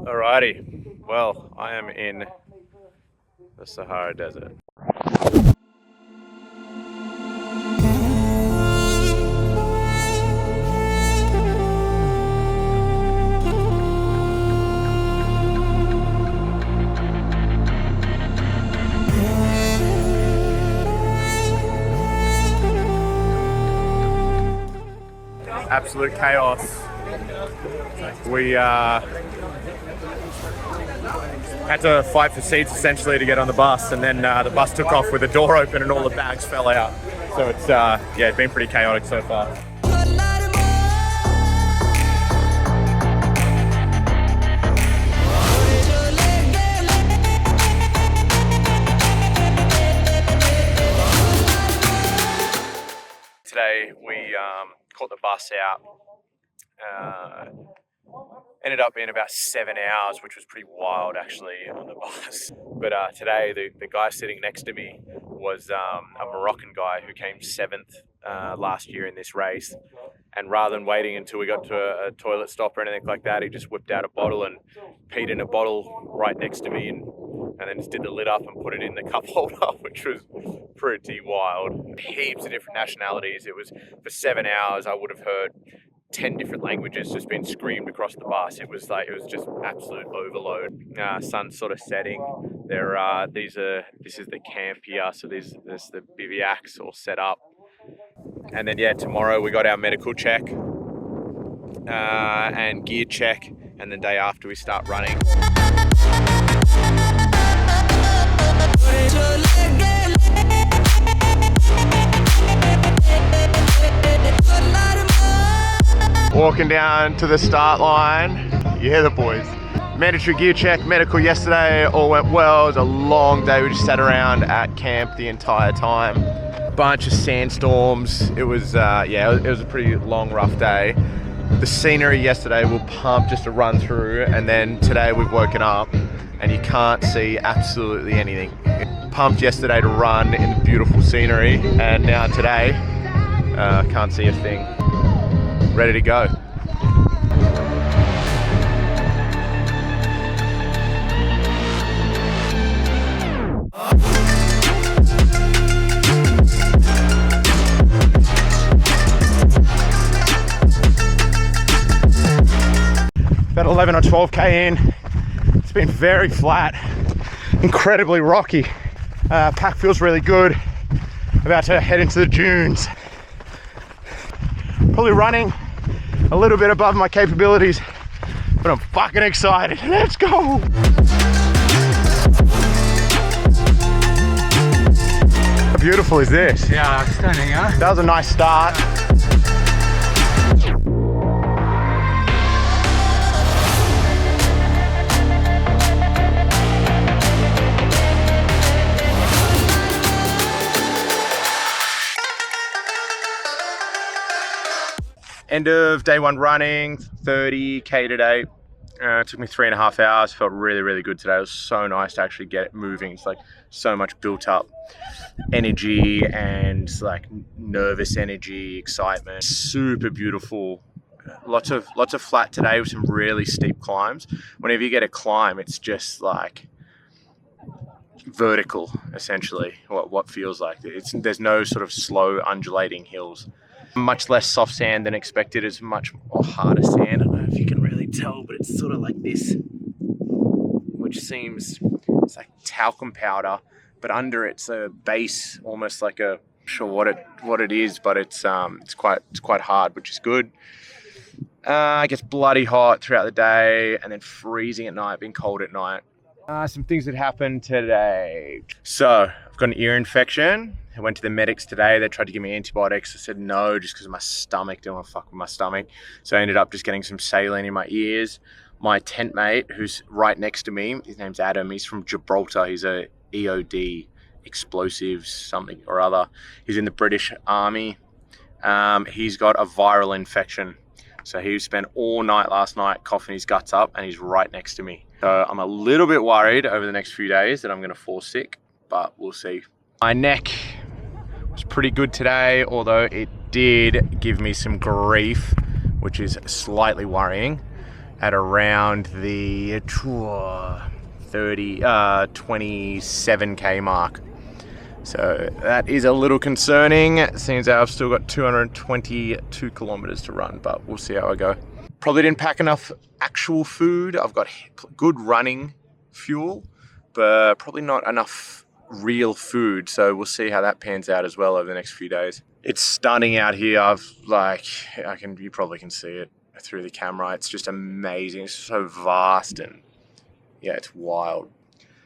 Alrighty, well, I am in the Sahara Desert. Absolute chaos. We had to fight for seats essentially to get on the bus, and then the bus took off with the door open and all the bags fell out. So it's it's been pretty chaotic so far. Today we caught the bus out. Ended up being about 7 hours, which was pretty wild actually on the bus. But today the guy sitting next to me was a Moroccan guy who came 7th last year in this race. And rather than waiting until we got to a toilet stop or anything like that, he just whipped out a bottle and peed in a bottle right next to me, and then just did the lid up and put it in the cup holder, which was pretty wild. Heaps of different nationalities. It was, for 7 hours, I would have heard 10 different languages just been screamed across the bus. It was just absolute overload. Sun's sort of setting. This is the camp here. So there's the bivouacs all set up. And then tomorrow we got our medical check and gear check, and the day after we start running. Walking down to the start line, you hear the boys. Mandatory gear check, medical yesterday, all went well. It was a long day, we just sat around at camp the entire time. Bunch of sandstorms. It was it was a pretty long, rough day. The scenery yesterday will pump just to run through, and then today we've woken up and you can't see absolutely anything. It pumped yesterday to run in the beautiful scenery, and now today can't see a thing. Ready to go. About 11 or 12k in. It's been very flat, incredibly rocky. Pack feels really good. About to head into the dunes. Probably running a little bit above my capabilities, but I'm fucking excited. Let's go. How beautiful is this? Yeah, stunning, huh? That was a nice start. End of day one running, 30k today. It took me 3.5 hours. Felt really, really good today. It was so nice to actually get it moving. It's like so much built up energy and like nervous energy, excitement. Super beautiful. Lots of flat today with some really steep climbs. Whenever you get a climb, it's just like vertical, essentially. What feels like there's no sort of slow undulating hills. Much less soft sand than expected. It's much harder sand. I don't know if you can really tell, but it's sort of like this, which seems, it's like talcum powder, but under it's a base, almost like a, I'm not sure what it is, but it's quite hard, which is good. It gets bloody hot throughout the day and then freezing at night, being cold at night. Some things that happened today. So I've got an ear infection. I went to the medics today. They tried to give me antibiotics. I said no, just because of my stomach. Didn't want to fuck with my stomach. So I ended up just getting some saline in my ears. My tent mate, who's right next to me, his name's Adam. He's from Gibraltar. He's a EOD, explosives something or other. He's in the British Army. He's got a viral infection. So he spent all night last night coughing his guts up, and he's right next to me. So I'm a little bit worried over the next few days that I'm going to fall sick, but we'll see. My neck was pretty good today, although it did give me some grief, which is slightly worrying. at around the 27k mark. So that is a little concerning, seems I've still got 222 kilometers to run, but we'll see how I go. Probably didn't pack enough actual food. I've got good running fuel, but probably not enough real food. So we'll see how that pans out as well over the next few days. It's stunning out here. You probably can see it through the camera. It's just amazing. It's so vast and yeah, it's wild.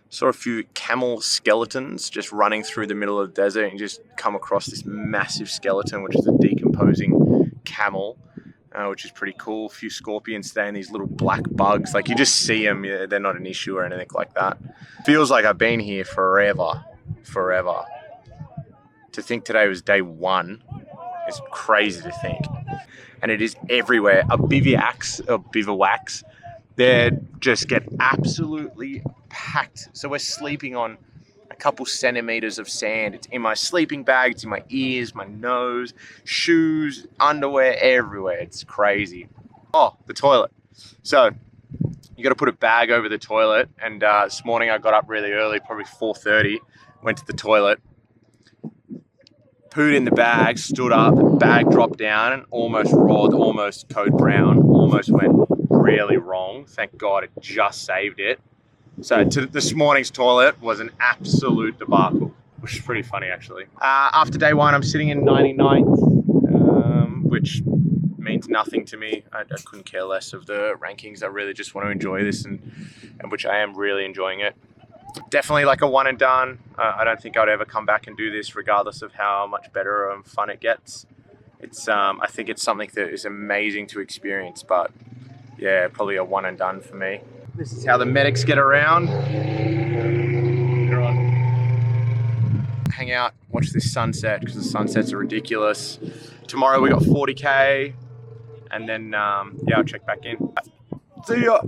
Saw a few camel skeletons just running through the middle of the desert, and just come across this massive skeleton, which is a decomposing camel, which is pretty cool. A few scorpions today and these little black bugs. Like, you just see them, yeah, they're not an issue or anything like that. Feels like I've been here forever. To think today was day one is crazy to think. And it is everywhere. Our bivouacs, they just get absolutely packed. So we're sleeping on a couple centimeters of sand. It's in my sleeping bag, it's in my ears, my nose, shoes, underwear, everywhere. It's crazy. Oh, the toilet. So you got to put a bag over the toilet. And this morning I got up really early, probably 4:30, went to the toilet, pooed in the bag, stood up, the bag dropped down and almost roared, almost code brown, almost went really wrong. Thank God it just saved it. So this morning's toilet was an absolute debacle, which is pretty funny actually. After day one, I'm sitting in 99th, which means nothing to me. I couldn't care less of the rankings. I really just want to enjoy this, and which I am really enjoying it. Definitely like a one and done. I don't think I'd ever come back and do this regardless of how much better and fun it gets. I think it's something that is amazing to experience, but yeah, probably a one and done for me. This is how the medics get around. Hang out, watch this sunset, because the sunsets are ridiculous. Tomorrow we got 40k, and then yeah, I'll check back in. See ya.